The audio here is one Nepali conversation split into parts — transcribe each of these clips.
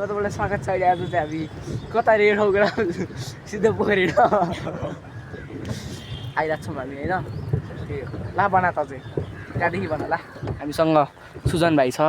तपाईँलाई स्वागत छ। अहिले आज चाहिँ हामी कता रेड ठाउँबाट सिधै पोखरी आइरहेको छौँ हामी होइन। त्यो ला बना त चाहिँ त्यहाँदेखि भन ला। हामीसँग सुजन भाइ छ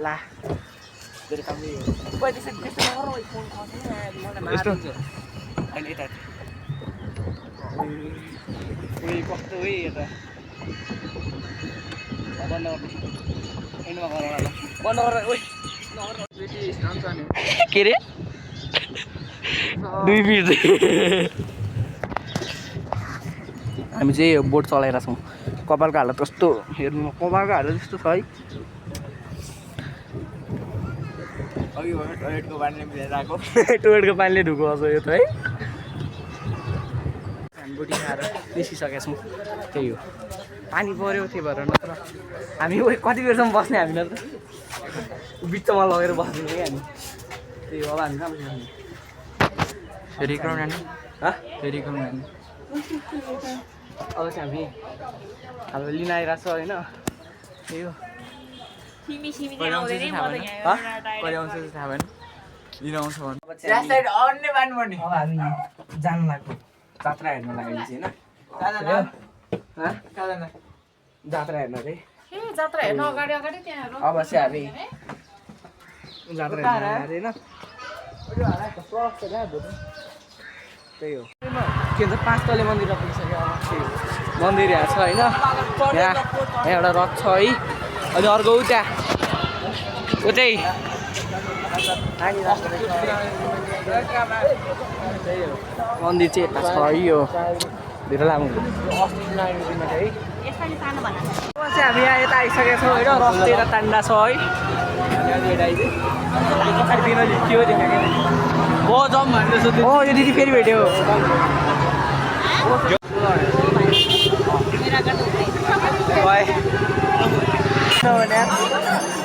ला। यस्तो अहिले यता कस्तो है यता बन्द गर्ने के अरे 2 फिट हामी चाहिँ यो बोट चलाइरहेको छौँ। कपालको हालत कस्तो हेर्नु, कपालको हालत यस्तो छ है। अघि टोयलेटको पानीले मिलेर आएको टोयलेटको पानीले ढुको आउँछ यो त है। हामी बोटी खाएर निस्किसकेका छौँ। त्यही हो पानी पऱ्यो त्यही भएर नत्र हामी कति बेरसम्म बस्ने हामी नत्र बिचमा लगेर बस्दिने क्या हामी। त्यही हो अब हामी कहाँ बस्ने फेरि क्रम फेरि क्रम जाने अब चाहिँ हामी अब लिन आइरहेको छ होइन। त्यही हो अब हामी जानु लाग्यो जात्रा हेर्न लाग्यो होइन। जात्रा हेर्न चाहिँ अब चाहिँ हामी जात्रा हेर्न होइन। त्यही हो के भन्छ 5 तले मन्दिर पुगिसक्यो। अब त्यही मन्दिर यहाँ छ होइन। यहाँ एउटा रथ छ है। अनि अर्को उता ऊ चाहिँ मन्दिर चाहिँ यता छ है। यो धेरै लामो है। हामी यहाँ यता आइसकेका छौँ होइन। रथ चाहिँ यता तान्डा छ है। जाउँ भन्दैछु यो दिदी फेरि भेट्यो।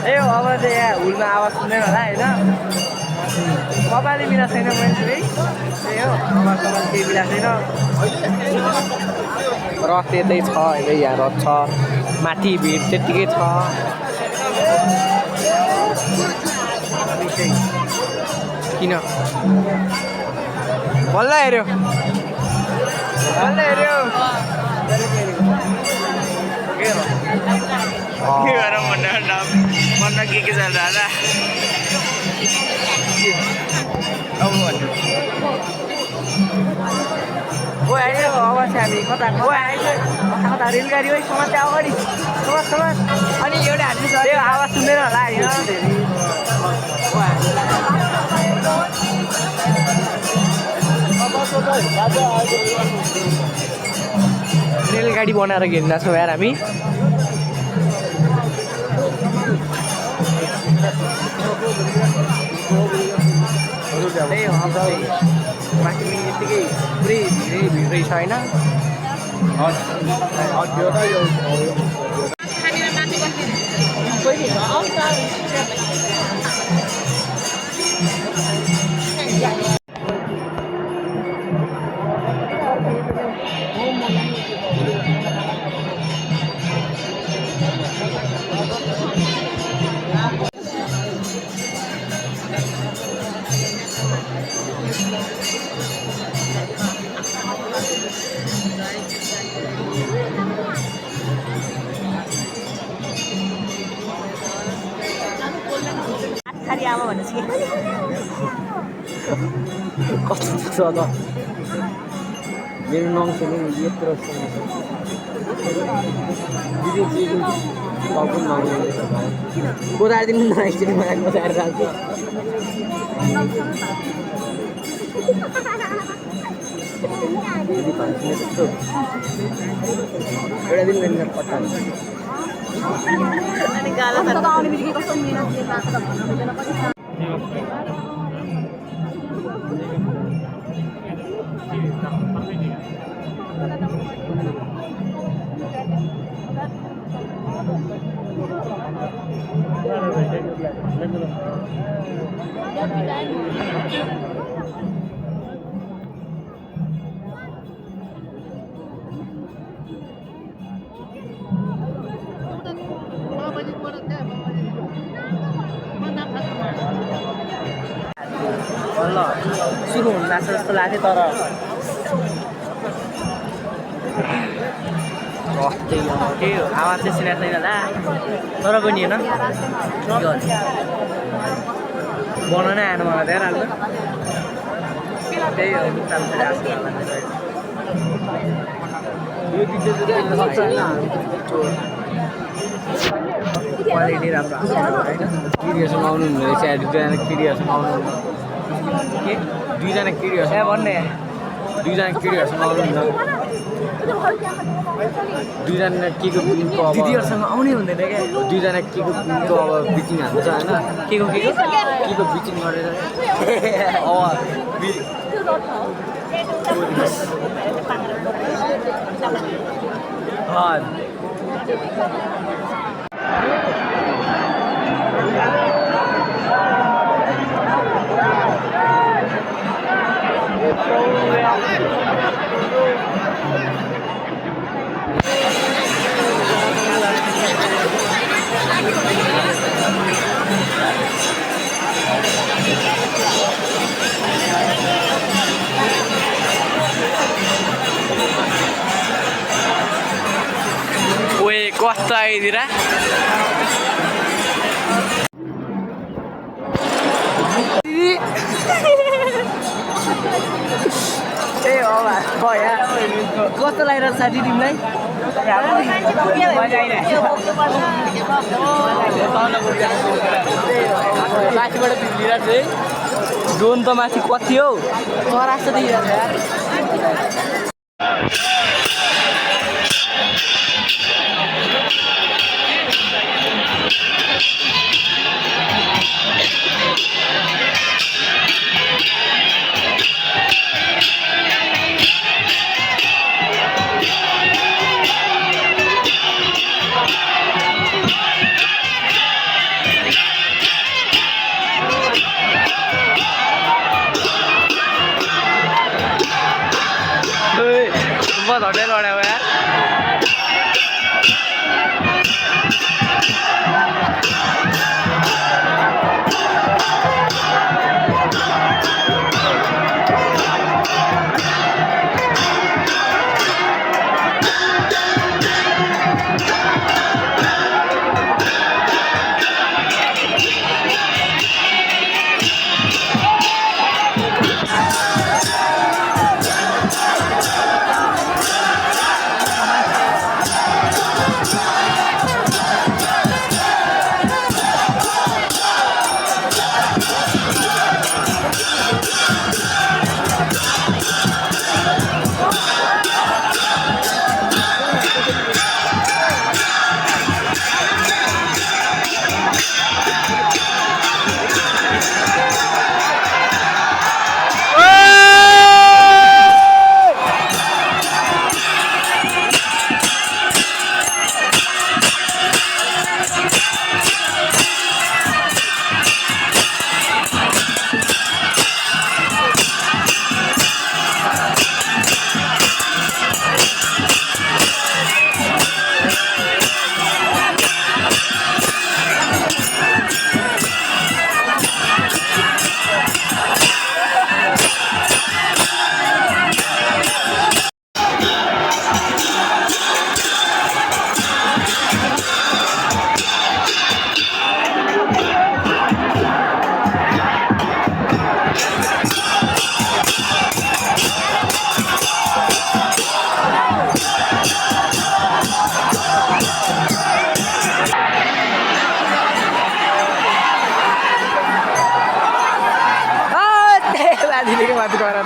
ए अब चाहिँ यहाँ हुलमा आवाज सुन्दैन होला होइन। कपाले मिला छैन मान्छे है। त्यही हो कपाल केही मिला छैन। रथ यतै छ अहिले। यहाँ रथ छ माथि भिड त्यत्तिकै छ। किन बल्ल हेऱ्यो के गरौँ भन्न के छ दादा अब भन्नु आइयो। अब चाहिँ हामी कता कता रेलगाडी है समाज अगाडि समाज अनि एउटा हामी त्यो आवाज सुन्दैन होला होइन। रेलगाडी बनाएर हिँड्दा छौँ यार हामी। त्यही हो अब माथि यत्तिकै पुरै भिड रहेछ होइन। आमा भनेपछि कस्तो छ त मेरो नाम छैन नि यत्रो कोदारिदिनु न एकचोटि मलाई कोदाएर राख्छु। एउटा दिन मेरो पट्टा अनि गाला आउने बित्तिकै कस्तो मिहिनेत लाग्छ त भन्न मिल्दैन पनि। ल सुरु हुन लाग्छ जस्तो लाग्थ्यो तर त्यही हो आवाज चाहिँ सुनेको छैन होला तर पनि होइन बनाउनै आएन मलाई धेरै राम्रो त्यही हो क्वालिटी राम्रो किडीहरूसँग आउनु हुँदो रहेछ दुईजना किडीहरूसँग आउनु के दुईजना किडीहरूसँग भन्ने दुईजना किडीहरूसँग आउनुहुन्न दुईजना के को दिदीहरूसँग आउनै हुँदैन क्या दुईजना के को अब बिचिङ हान्छ होइन के को बिचिङ गरेर कस्तो आइदिएर ए हो कस्तो लागिरहेको छ साथी तिमीलाई माथिबाट लिइरहेको छु है ड्रोन त माथि कति हौ चरा जस्तो देखिरहेको छ धोटे लड्या हो यार माथि गएर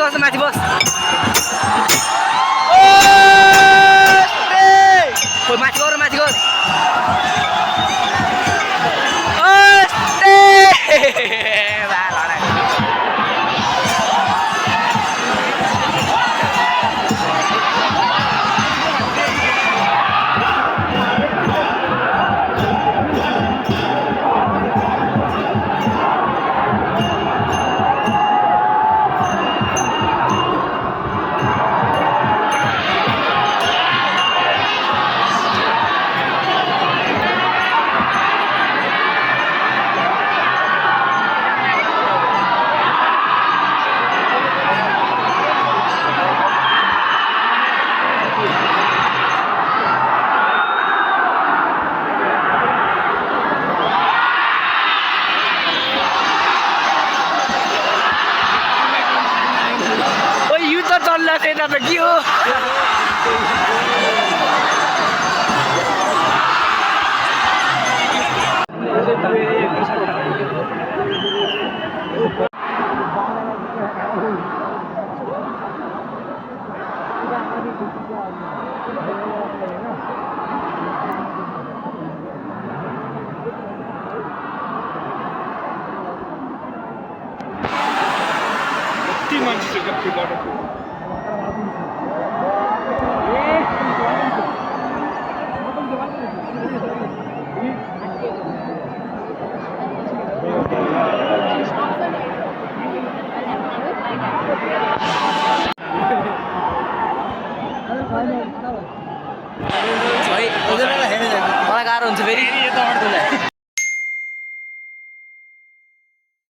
बस माथि बस माथि गर माथि गर चल्ला चाहिँ त के हो मान्छे मलाई गाह्रो हुन्छ फेरि